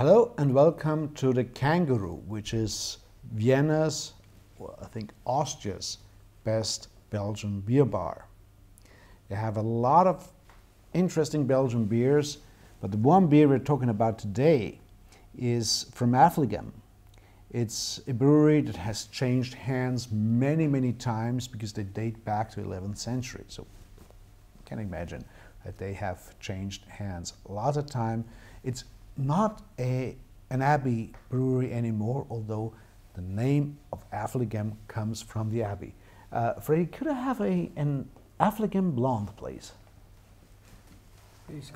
Hello and welcome to the Kangaroo, which is Vienna's, well, I think Austria's best Belgian beer bar. They have a lot of interesting Belgian beers, but the one beer we're talking about today is from Affligem. It's a brewery that has changed hands many times because they date back to the 11th century. So you can imagine that they have changed hands a lot of time. It's not an abbey brewery anymore, although the name of Affligem comes from the abbey. Freddy, could I have an Affligem blonde, please?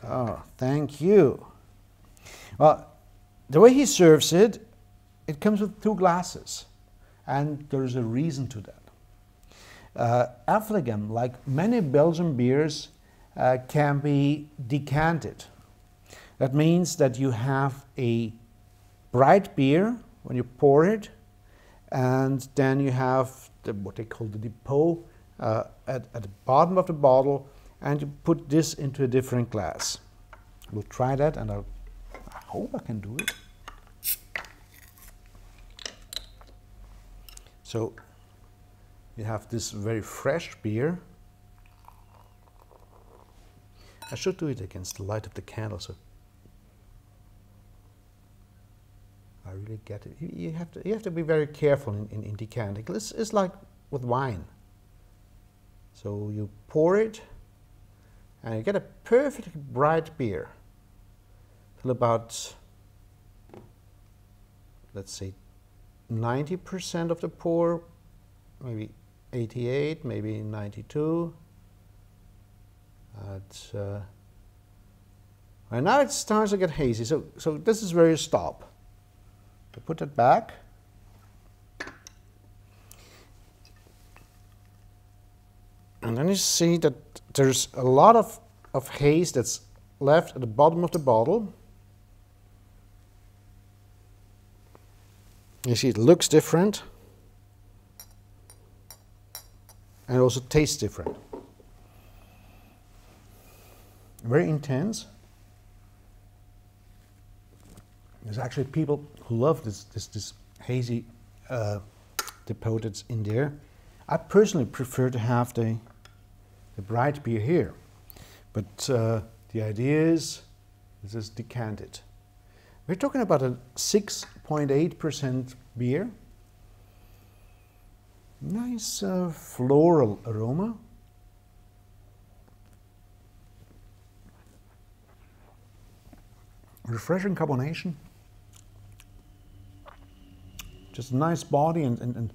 Oh, thank you. Well, the way he serves it, it comes with 2 glasses, and there's a reason to that. Affligem, like many Belgian beers, can be decanted. That means that you have a bright beer when you pour it, and then you have what they call the depot at the bottom of the bottle, and you put this into a different glass. We'll try that, and I hope I can do it. So you have this very fresh beer. I should do it against the light of the candle, so I really get it. You have to be very careful in decanting. It's like with wine. So you pour it, and you get a perfectly bright beer till about, let's say, 90% of the pour, maybe 88, maybe 92. And now it starts to get hazy. So this is where you stop. You put it back. And then you see that there's a lot of haze that's left at the bottom of the bottle. You see it looks different, and it also tastes different. Very intense. There's actually people who love this hazy depot that's in there. I personally prefer to have the bright beer here, but the idea is this is decanted. We're talking about a 6.8% beer. Nice floral aroma. Refreshing carbonation. Just a nice body and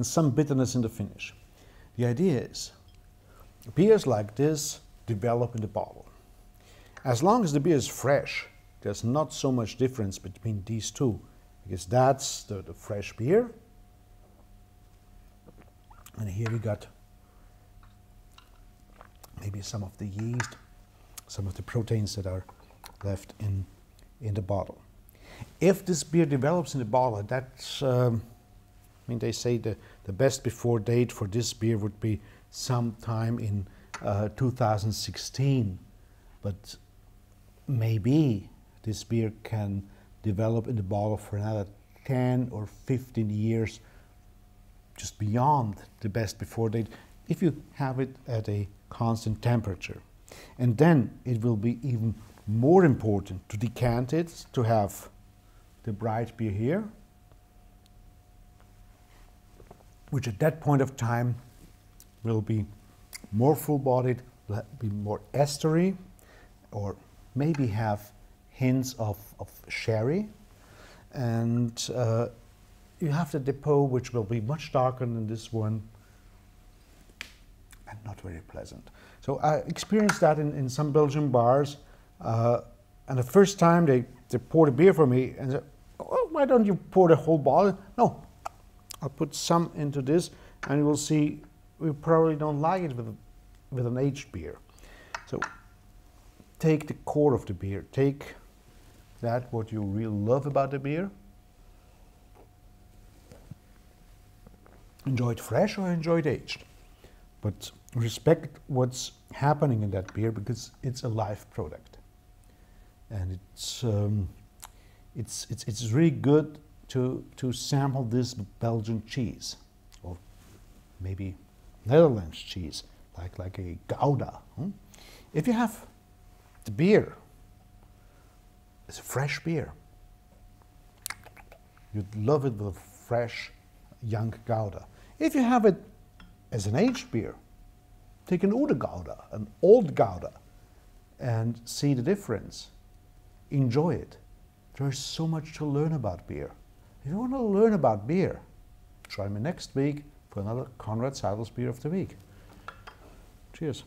some bitterness in the finish. The idea is, beers like this develop in the bottle. As long as the beer is fresh, there's not so much difference between these two, because that's the fresh beer. And here we got maybe some of the yeast, some of the proteins that are left in the bottle. If this beer develops in the bottle, that's, I mean, they say the best before date for this beer would be sometime in 2016, but maybe this beer can develop in the bottle for another 10 or 15 years, just beyond the best before date, if you have it at a constant temperature. And then it will be even more important to decant it, to have the bright beer here, which at that point of time will be more full-bodied, will be more estery, or maybe have hints of sherry. And you have the depot, which will be much darker than this one, and not very pleasant. So I experienced that in some Belgian bars. And the first time they poured a beer for me and said, oh, why don't you pour the whole bottle? No, I'll put some into this, and you will see we probably don't like it with an aged beer. So take the core of the beer, take that what you really love about the beer, enjoy it fresh or enjoy it aged, but respect what's happening in that beer, because it's a live product. And it's really good to sample this Belgian cheese, or maybe Netherlands cheese, like a Gouda. If you have the beer, it's a fresh beer. You'd love it with a fresh, young Gouda. If you have it as an aged beer, take an Oude Gouda, an old Gouda, and see the difference. Enjoy it. There's so much to learn about beer. If you want to learn about beer, join me next week for another Conrad Seidel's Beer of the Week. Cheers.